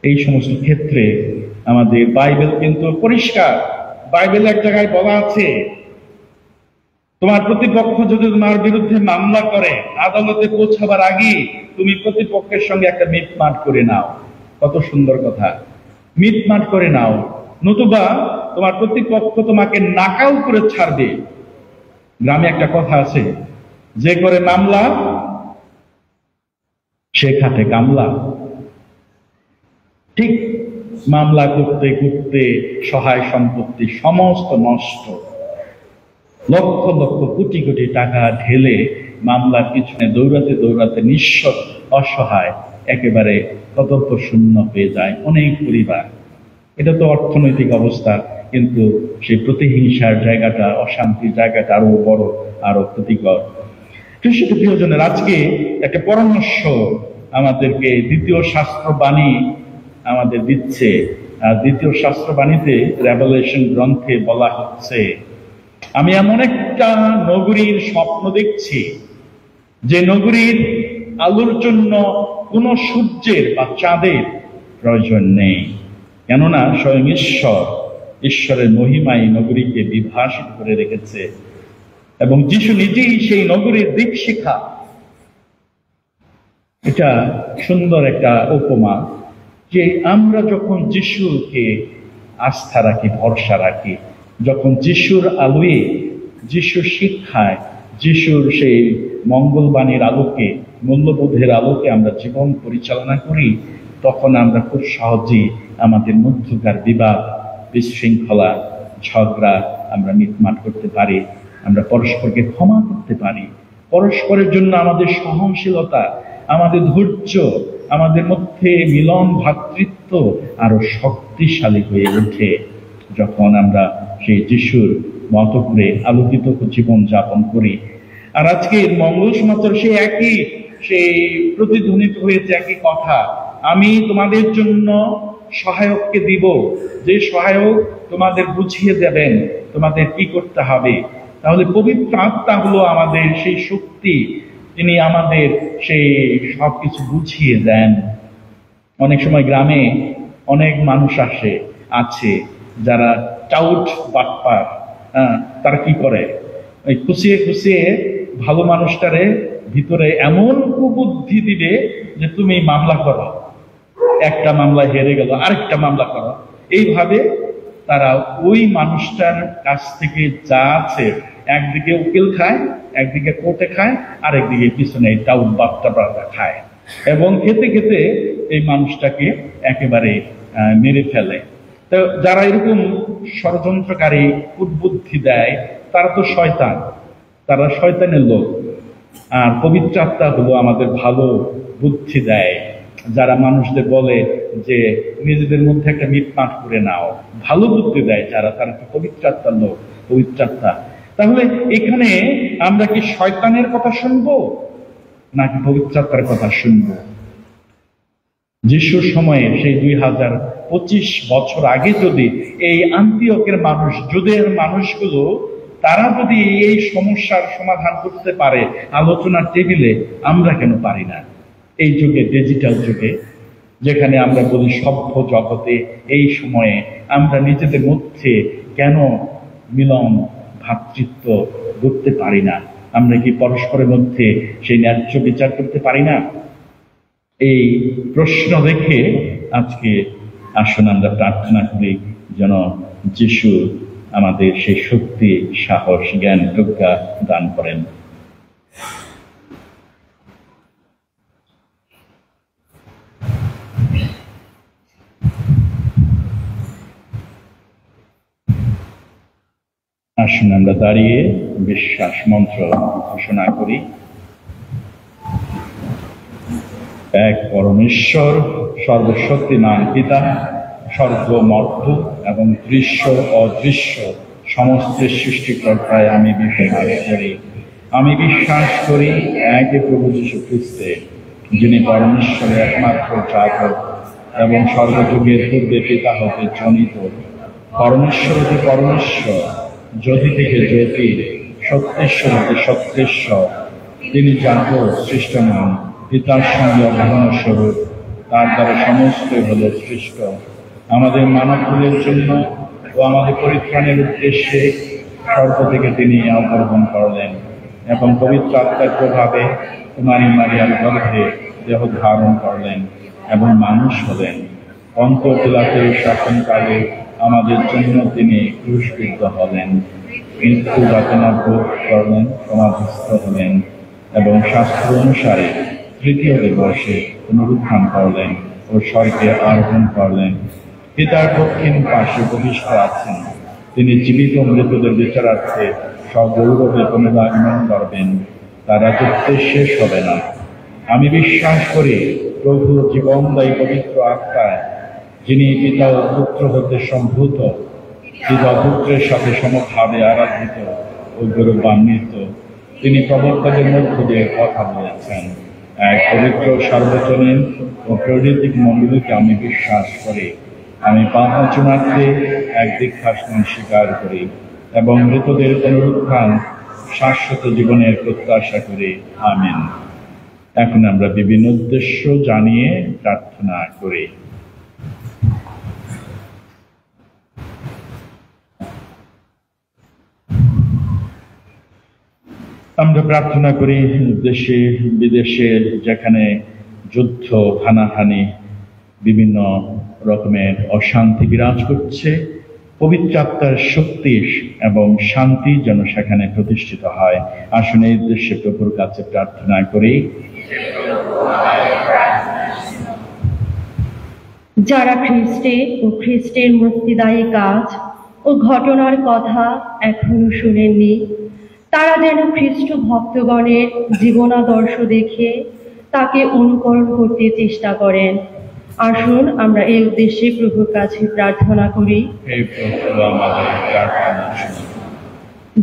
এই সমস্ত ক্ষেত্রে আমাদের বাইবেল কিন্তু পরিষ্কার। বাইবেল এক জায়গায় বলা আছে, তোমার প্রতিপক্ষ যদি তোমার বিরুদ্ধে মামলা করে, আদালতে পৌঁছাবার আগে তুমি প্রতিপক্ষের সঙ্গে একটা মিটমাট করে নাও। কত সুন্দর কথা, মিটমাট করে নাও, নতুবা তোমার প্রতিপক্ষ তোমাকে নাকাল করে ছাড়বে। গ্রামে একটা কথা আছে, যে করে মামলা সে খাটে কামলা। ঠিক মামলা করতে করতে সহায় সম্পত্তি সমস্ত নষ্ট, লক্ষ লক্ষ কোটি কোটি টাকা ঢেলে মামলার পিছনে দৌড়াতে দৌড়াতে নিঃস্ব অসহায় একেবারে কতর্ক শূন্য হয়ে যায় অনেক পরিবার। এটা তো অর্থনৈতিক অবস্থা, কিন্তু সেই প্রতিহিংসার জায়গাটা, অশান্তির জায়গাটা আরো বড়, আরো ক্ষতিকর। প্রিয়জনের, আজকে একটা পরামর্শ আমাদেরকে দ্বিতীয় শাস্ত্রবাণী আমাদের দিচ্ছে। দ্বিতীয় শাস্ত্রবাণীতে রেভেলেশন গ্রন্থে বলা হচ্ছে, আমি এমন একটা নগরীর স্বপ্ন দেখছি যে নগরীর আলোর জন্য কোনো সূর্যের বা চাঁদের প্রয়োজন নেই, কেননা স্বয়ং ঈশ্বরের মহিমাই নগরীকে বিভাসিত করে রেখেছে এবং যিশু নিজেই সেই নগরীর দিকশিখা। এটা সুন্দর একটা উপমা যে আমরা যখন যিশুকে আস্থা রাখি, ভরসা রাখি, যখন যিশুর আলোয়, যিশুর শিক্ষায়, যিশুর সেই মঙ্গলবাণীর আলোকে, মূল্যবোধের আলোকে আমরা জীবন পরিচালনা করি, তখন আমরা খুব সহজেই আমাদের মধ্যকার বিবাদ, বিশৃঙ্খলা, ঝগড়া আমরা মিটমাট করতে পারি। আমরা পরস্পরকে ক্ষমা করতে পারি। পরস্পরের জন্য আমাদের সহনশীলতা, আমাদের ধৈর্য, আমাদের মধ্যে মিলন, ভ্রাতৃত্ব আরো শক্তিশালী হয়ে ওঠে যখন আমরা সেই যিশুর মতো করে আলোকিত জীবন যাপন করি। আর আজকে মঙ্গল সমাচার সেই প্রতিধ্বনিত হয়েছে একই কথা, আমি তোমাদের জন্য সহায়ককে দিব, যে সহায়ক তোমাদের বুঝিয়ে দেবেন তোমাদের কি করতে হবে। তাহলে পবিত্র আত্মা হলো আমাদের সেই শক্তি, তিনি আমাদের সেই সবকিছু বুঝিয়ে দেন। অনেক সময় গ্রামে অনেক মানুষ আছে যারা টাউট বাটপার, তারা কি করে, ওই খুশিয়ে খুশিয়ে ভালো মানুষটারে ভিতরে এমন কুবুদ্ধি দিবে যে তুমি মামলা করো, একটা মামলা হেরে গেল, আরেকটা মামলা করো। এইভাবে তারা ওই মানুষটার কাছ থেকে যা আছে, একদিকে উকিল খায়, একদিকে কোর্টে খায়, আরেকদিকে পিছনে টাউট বাট্টা খায়, এবং খেতে খেতে এই মানুষটাকে একেবারে মেরে ফেলে। তো যারা এরকম ষড়যন্ত্রকারী, কুটবুদ্ধি দেয়, তারা তো শয়তান, তারা শয়তানের লোক। আর পবিত্র আত্মা হলো আমাদের ভালো বুদ্ধি দেয়, যারা মানুষদের বলে যে নিজেদের মধ্যে একটা মিটমাট করে নাও, ভালো বুদ্ধি দেয় যারা, তারা তো পবিত্র আত্মার লোক, পবিত্র আত্মা। তাহলে এখানে আমরা কি শয়তানের কথা শুনবো নাকি পবিত্র আত্মার কথা শুনবো? যিশুর সময়ে সেই 2025 বছর আগে যদি এই আন্তিওকের মানুষ, জুদেয়ার মানুষগুলো, তারা যদি এই সমস্যার সমাধান করতে পারে আলোচনার টেবিলে, আমরা কেন পারি না? এই যুগে, ডিজিটাল যুগে, যেখানে আমরা বলি সভ্য জগতে, এই সময়ে আমরা নিজেদের মধ্যে কেন মিলন, ভ্রাতৃত্ব করতে পারি না? আমরা কি পরস্পরের মধ্যে সেই ন্যায্য বিচার করতে পারি না? এই প্রশ্ন রেখে আজকে আসুন আমরা প্রার্থনা করি যেন যিশু আমাদের সেই শক্তি, সাহস, জ্ঞান, প্রজ্ঞা দান করেন। আসুন আমরা দাঁড়িয়ে বিশ্বাস মন্ত্র ঘোষণা করি। এক পরমেশ্বর, সর্বশক্তিমান পিতা, স্বর্গ, মর্ত্য এবং দৃশ্য অদৃশ্য সমস্ত সৃষ্টিকর্তায় আমি বিশ্বাস করি। আমি বিশ্বাস করি এক প্রভু যীশু খ্রিস্টে, যিনি পরমেশ্বরের একমাত্র জাতক এবং সর্বযুগের পূর্বে পিতা হতে জনিত, পরমেশ্বর হতে পরমেশ্বর, জ্যোতি থেকে জ্যোতি, সত্যেশ্বর হতে সত্যেশ্বর। তিনি জাগ্রত, সৃষ্ট নন, পিতার সঙ্গে অভিন্ন স্বরূপ, তার দ্বারা সমস্তই হল সৃষ্ট। আমাদের মানবকুলের জন্য ও আমাদের পরিত্রাণের উদ্দেশ্যে স্বর্গ থেকে তিনি অবতরণ করলেন এবং পবিত্র আত্মার প্রভাবে কুমারী মারিয়ার গর্ভে দেহ ধারণ করলেন এবং মানুষ হলেন। পন্তীয় পিলাতের শাসনকালে আমাদের জন্য তিনি ক্রুশবিদ্ধ হলেন, মৃত্যু যাতনা ভোগ করলেন, সমাধিস্থ হলেন এবং শাস্ত্র অনুসারে তৃতীয় দিবসে পুনরুত্থান করলেন ও স্বর্গে আরোহণ করলেন। পিতার দক্ষিণ পার্শ্বে উপবিষ্ট আছেন। তিনি জীবিত মৃতদের বিচারার্থে সগৌরবে পুনরাগমন করবেন। তার রাজত্ব শেষ হবে না। আমি বিশ্বাস করি প্রভু জীবনদায়ী পবিত্র আত্মায়, যিনি পিতা ও পুত্র হতে সম্ভূত, পিতা পুত্রের সাথে সমভাবে আরাধিত ও গৌরবান্বিত। তিনি প্রবক্তাদের মধ্য দিয়ে কথা বলেছেন। এক পবিত্র সার্বজনীন ও প্রেরিত মণ্ডলীকে আমি বিশ্বাস করি। আমি পাপমোচনার্থে এক দীক্ষাস্নান স্বীকার করি এবং মৃতদের পুনরুত্থান শাশ্বত জীবনের প্রত্যাশা করি। আমিন। এখন আমরা বিভিন্ন উদ্দেশ্য জানিয়ে প্রার্থনা করি। আমরা প্রার্থনা করি দেশে বিদেশে যেখানে যুদ্ধ, হানাহানি, বিভিন্ন রকমের অশান্তি বিরাজ করছে, পবিত্র আত্মার শক্তি এবং শান্তি যেন সেখানে প্রতিষ্ঠিত হয়। আসুন এই উদ্দেশ্যে প্রভুর কাছে প্রার্থনা করি। যারা খ্রিস্টে ও খ্রিস্টের মুক্তিদায়ী কাজ ও ঘটনার কথা এখনো শুনেননি, তারা যেন খ্রিস্ট ভক্তগণের জীবনাদর্শ দেখে তাকে অনুকরণ করতে চেষ্টা করেন। আসুন আমরা এই উদ্দেশ্যে প্রভুর কাছে প্রার্থনা করি।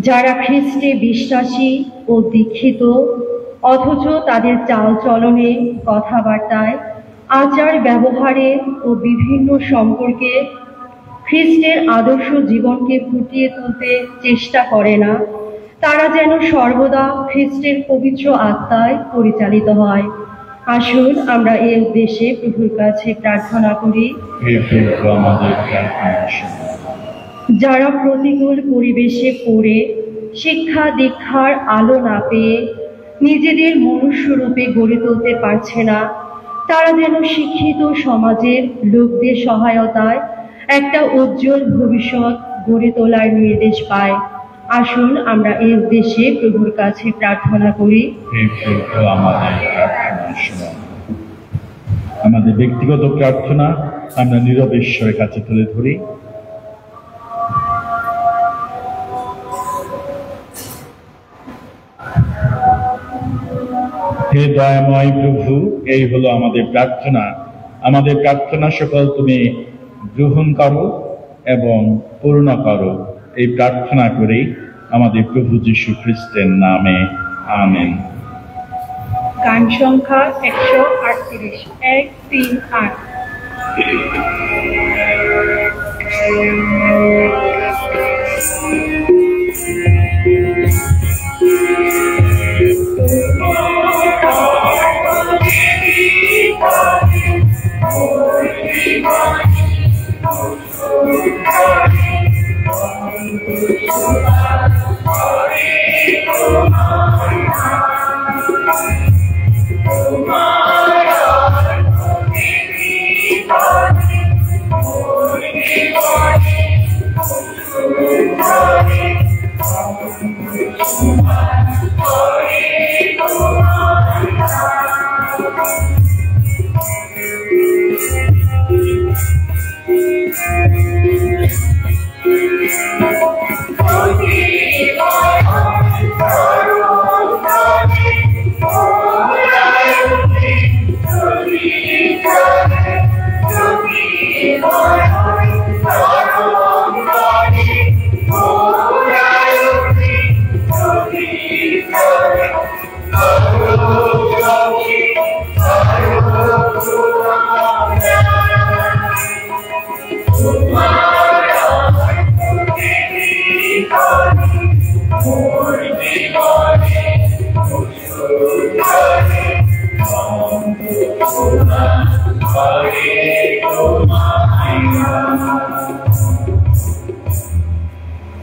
যারা খ্রিস্টে বিশ্বাসী ও দীক্ষিত অথচ তাদের চালচলনে, কথাবার্তায়, আচার ব্যবহারে ও বিভিন্ন সম্পর্কে খ্রিস্টের আদর্শ জীবনকে ফুটিয়ে তুলতে চেষ্টা করে না, তারা যেন সর্বদা খ্রিস্টের পবিত্র আত্মায় পরিচালিত হয়। আসুন আমরা এই উদ্দেশ্যে প্রভুর কাছে প্রার্থনা করি। যারা প্রতিকূল পরিবেশে পড়ে শিক্ষা দীক্ষার আলো না পেয়ে নিজেদের মনুষ্যরূপে গড়ে তুলতে পারছে না, তারা যেন শিক্ষিত সমাজের লোকদের সহায়তায় একটা উজ্জ্বল ভবিষ্যৎ গড়ে তোলার নির্দেশ পায়। আসুন আমরা এই উদ্দেশ্যে প্রভুর কাছে প্রার্থনা করি। আমাদের ব্যক্তিগত প্রার্থনা আমরা নীরবে ঈশ্বরের কাছে তুলে ধরি। হে দয়াময় প্রভু, এই হলো আমাদের প্রার্থনা। আমাদের প্রার্থনা সকল তুমি গ্রহণ করো এবং পূর্ণ করো। এই প্রার্থনা করেই আমাদের প্রভু যীশু খ্রিস্টের নামে, আমেন। গান সংখ্যা 138, 138।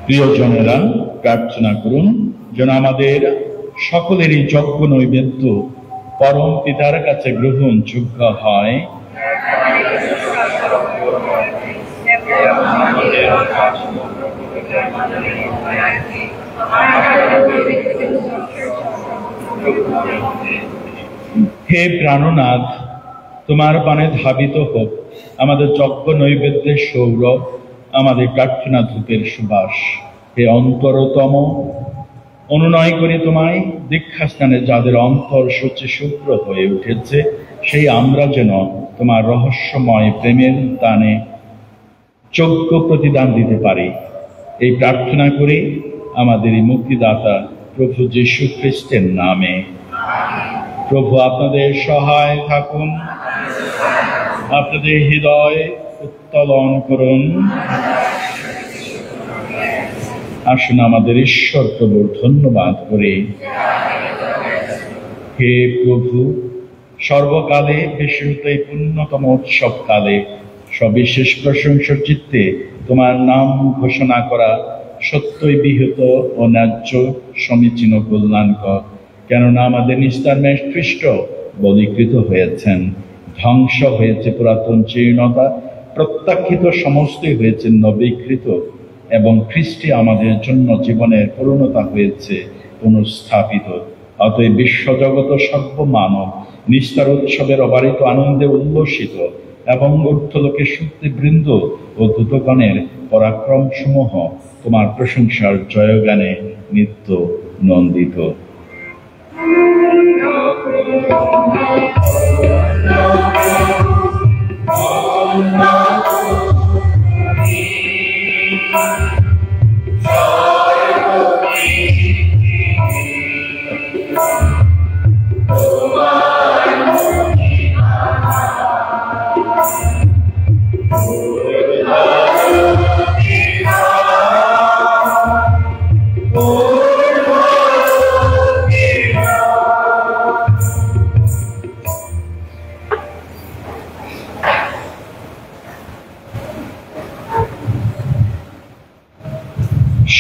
প্রিয়জনেরা, প্রার্থনা করুন যেন আমাদের সকলেরই যজ্ঞ নৈবেদ্য পরম পিতার কাছে গ্রহণযোগ্য হয়। হে প্রাণনাথ, তোমার পানে ধাবিত হোক আমাদের যজ্ঞ নৈবেদ্যের সৌরভ, আমাদের প্রার্থনা ধূপের সুবাস। হে অন্তরতম, অনুনয় করি তোমায়, দীক্ষা স্নানে যাদের অন্তর সূচি শুভ্র হয়ে উঠেছে, সেই আমরা যেন তোমার রহস্যময় প্রেমের দানে যোগ্য প্রতিদান দিতে পারি। এই প্রার্থনা করি আমাদের এই মুক্তিদাতা প্রভু যীশু খ্রিস্টের নামে। প্রভু আপনাদের সহায় থাকুন, আপনাদের হৃদয় উত্তোলন করুন। আসুন আমাদের ঈশ্বর প্রভুর ধন্যবাদ করি। হে প্রভু, সর্বকালে বিশেষত এই পুণ্যতম উৎসবকালে সবিশেষ প্রশংসার চিত্তে তোমার নাম ঘোষণা করা সত্যই বিহিত ও ন্যায্য, সমীচীন, কল্যাণকর। কেননা আমাদের নিস্তার মেষ খ্রিস্ট বলীকৃত হয়েছেন, ধ্বংস হয়েছে পুরাতন জীর্ণতা, প্রত্যাখ্যিত সমস্তই হয়েছে নবীকৃত, এবং খ্রিস্টে আমাদের জন্য জীবনের পূর্ণতা হয়েছে পুনঃস্থাপিত। অতএব বিশ্বজগত সর্বমানব নিস্তার উৎসবের অবারিত আনন্দে উল্লসিত, এবং ঊর্ধ্বলোকে শক্তিবৃন্দ ও দূতগণের পরাক্রম সমূহ তোমার প্রশংসার জয়গানে নিত্য নন্দিত।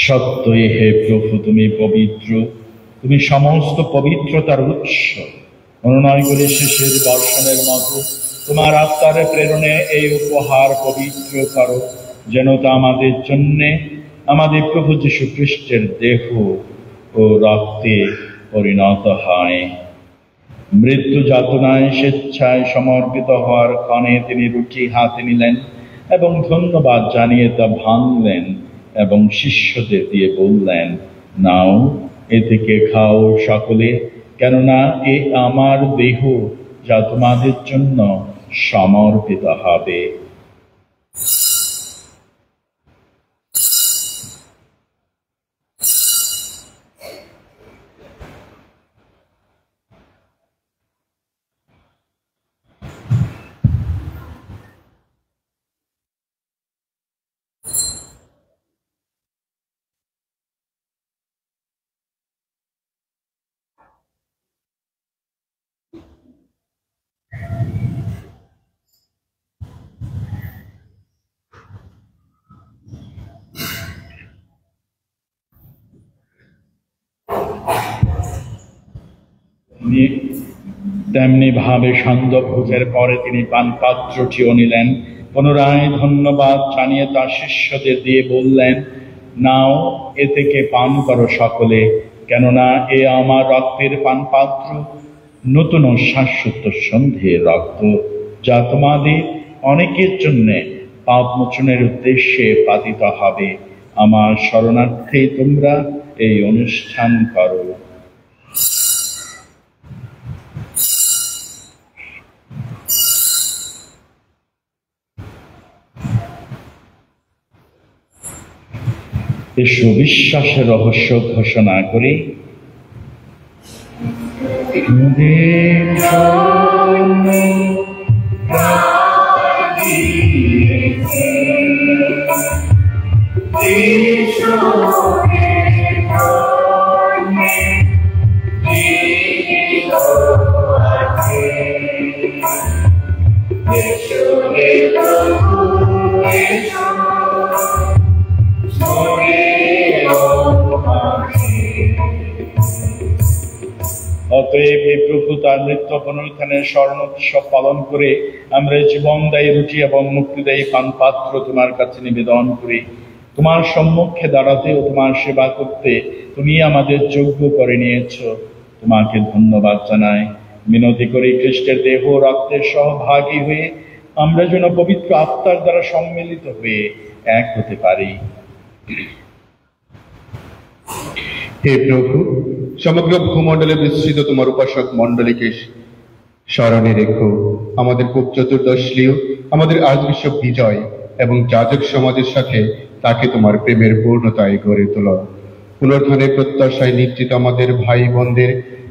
সত্যই হে প্রভু, তুমি পবিত্র, তুমি সমস্ত পবিত্রতার উৎস। অনুনয় করে শেষের দর্শনের মতো তোমার আত্মার প্রেরণে এই উপহার পবিত্র করো, যেন তা আমাদের জন্যে আমাদের প্রভু যীশু খ্রিস্টের দেহ ও রক্তে পরিণত হয়। মৃত্যু যাতনায় স্বেচ্ছায় সমর্পিত হওয়ার ক্ষণে তিনি রুটি হাতে নিলেন এবং ধন্যবাদ জানিয়ে তা ভাঙলেন এবং শিষ্যদের দিয়ে বললেন, নাও, এ থেকে খাও সকলে, কেননা এ আমার দেহ যা তোমাদের জন্য সমর্পিত হবে। তেমনি ভাবে সন্ধ্যভোজের পরে তিনি পানপাত্রটিও নিলেন, পুনরায় ধন্যবাদ জানিয়ে তার শিষ্যদের দিয়ে বললেন, নাও, এ থেকে পান করো সকলে, কেননা এ আমার রক্তের পানপাত্র, নতুন ও শাশ্বত সন্ধের রক্ত, যা তোমাদের অনেকের জন্য পাপমোচনের উদ্দেশ্যে পাতিত হবে। আমার শরণার্থে তোমরা এই অনুষ্ঠান করো। এসো বিশ্বাসের রহস্য ঘোষণা করি। অতএব হে প্রভু, তার মৃত্যু পুনরুত্থানের স্মরণ উৎসব পালন করে আমরা জীবনদায়ী রুটি এবং মুক্তিদায়ী পান পাত্র তোমার কাছে নিবেদন করি। তোমার সম্মুখে দাঁড়াতে ও তোমার সেবা করতে তুমি আমাদের যোগ্য করে নিয়েছ, তোমাকে ধন্যবাদ জানাই। মিনতি করি খ্রিস্টের দেহ রক্তের সহভাগী হয়ে আমরা যেন পবিত্র আত্মার দ্বারা সম্মিলিত হয়ে এক হতে পারি। হে প্রভু, সমগ্র ভূমণ্ডলে বিস্তৃত তোমার উপাসক মণ্ডলীকে স্মরণে রেখো। আমাদের পোপ চতুর্দশ লিও, আমাদের আর্চবিশপ বিজয় এবং যাজক সমাজের সাথে তাকে তোমার প্রেমের পূর্ণতায় গড়ে তোলো। পুনরুত্থানের প্রত্যাশায় নিশ্চিত আমাদের ভাই বোনদের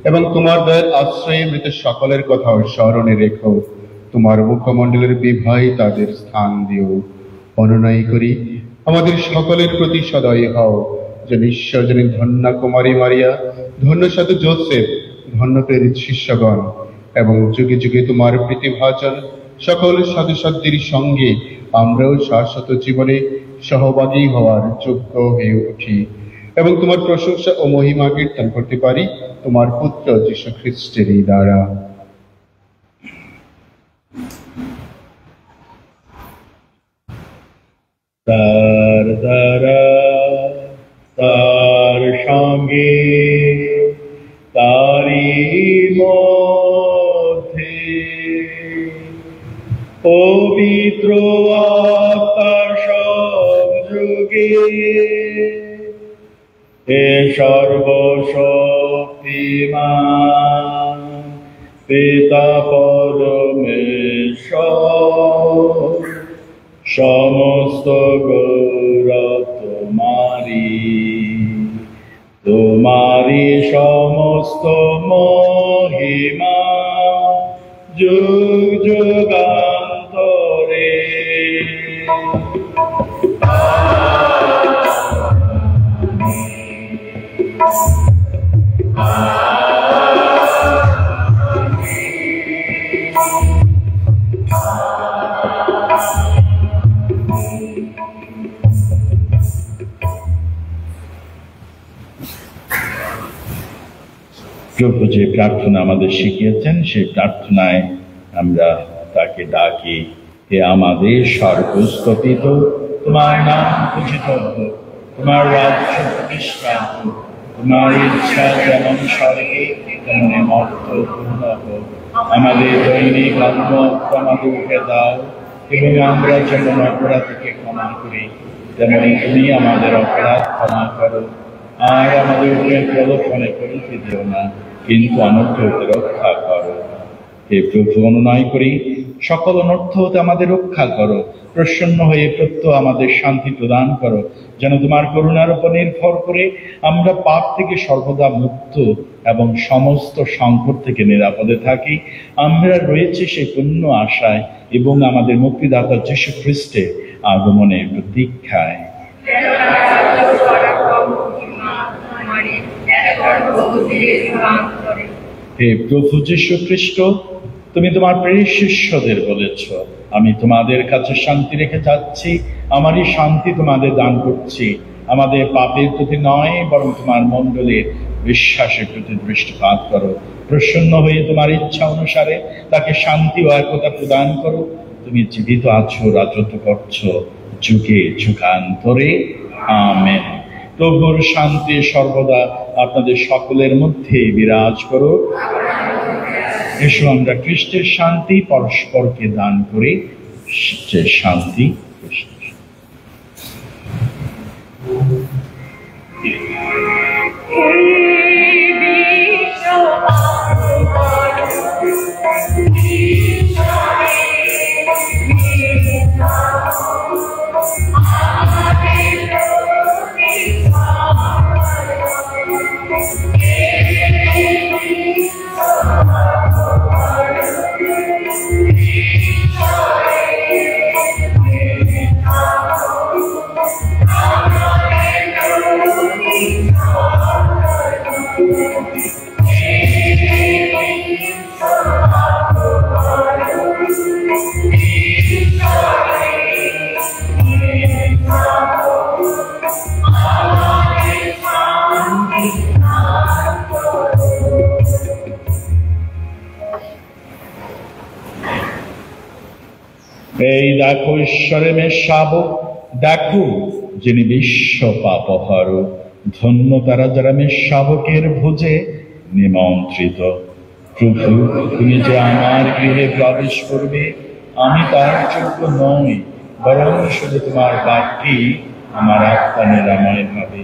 এবং তোমার দয়ের আশ্রয়ে মৃত সকলের কথাও স্মরণে রেখো। তোমার মুখমণ্ডলের বিভাই তাদের স্থান দিও। অনুনয় করি আমাদের সকলের প্রতি সদয় হও, যে ঈশ্বরজনী ধন্যা কুমারী মারিয়া, ধন্য সাধু যোসেফ, ধন্য প্রেরিত শিষ্যগণ এবং যুগে যুগে তোমার প্রীতিভাজন সকল সাধুসাধ্যের সঙ্গে আমরাও শাশ্বত জীবনে সহভাগী হওয়ার যোগ্য হয়ে উঠি এবং তোমার প্রশংসা ও মহিমা কীর্তন করতে পারি তোমার পুত্র যীশু খ্রিস্টেরই দ্বারা। তার দ্বারা, তার সঙ্গে, তারই মধ্যে পবিত্র আত্মার সংযোগে হে সর্বশক্তিমান পিতা পরমেশ্বর, সমস্ত গৌরব তোমারি, তোমারি সমস্ত মহিমা যুগ যুগান্তরে। প্রভু যে প্রার্থনা আমাদের শিখিয়েছেন, সেই প্রার্থনায় আমরা তাকে ডাকি, হে আমাদের সর্বস্থিত, তোমার নাম পূজিত হোক, তোমার রাজ্য প্রতিষ্ঠা হোক, তোমার ইচ্ছা যেমন স্বর্গে তেমনি মর্ত্য পূর্ণ হোক। আমাদের দৈনিক অন্ন আমাদেরকে দাও, এবং আমরা যেমন অপরাধীকে ক্ষমা করি তেমন তুমি আমাদের অপরাধ ক্ষমা করো। আর আমাদের প্রলোভনে পরিচয় দিও না, কিন্তু অনর্থ হতে রক্ষা করো। হে প্রভু, অনুনয় করি সকল অনর্থ হতে আমাদের রক্ষা করো। প্রসন্ন হয়ে প্রত্যহ আমাদের শান্তি প্রদান করো, যেন তোমার করুণার উপর নির্ভর করে আমরা পাপ থেকে সর্বদা মুক্ত এবং সমস্ত সংকট থেকে নিরাপদে থাকি। আমরা রয়েছে সেই পূর্ণ আশায় এবং আমাদের মুক্তিদাতা যীশু খ্রিস্টের আগমনের প্রতীক্ষায়। হে প্রভু যীশু খ্রিস্ট, তুমি তোমার প্রিয় শিষ্যদের বলেছ, আমি তোমাদের কাছে শান্তি রেখে যাচ্ছি, আমারই শান্তি তোমাদের দান করছি। আমাদের পাপের প্রতি নয়, বরং তোমার মণ্ডলের বিশ্বাসের প্রতি দৃষ্টিপাত করো। প্রসন্ন হয়ে তোমার ইচ্ছা অনুসারে তাকে শান্তি ও একতা প্রদান করো। তুমি জীবিত আছো, রাজত্ব করছো যুগে যুগান্তরে। আমেন। প্রভুর শান্তি সর্বদা আপনাদের সকলের মধ্যে বিরাজ করো। এসো আমরা খ্রিস্টের শান্তি পরস্পরকে দান করি। যে শান্তি এই দেখো ঈশ্বরের মেয়ে শাবক, দেখো যিনি বিশ্ব পাপহার। ধন্য তারা যারা মেয়ে শাবকের ভোজে নিমন্ত্রিত। প্রভু, তুমি যে আমার গৃহে প্রবেশ করবে, আমি তার যোগ্য নই, বরং শুধু তোমার বাক্যেই আমার আত্মা নিরাময় হবে।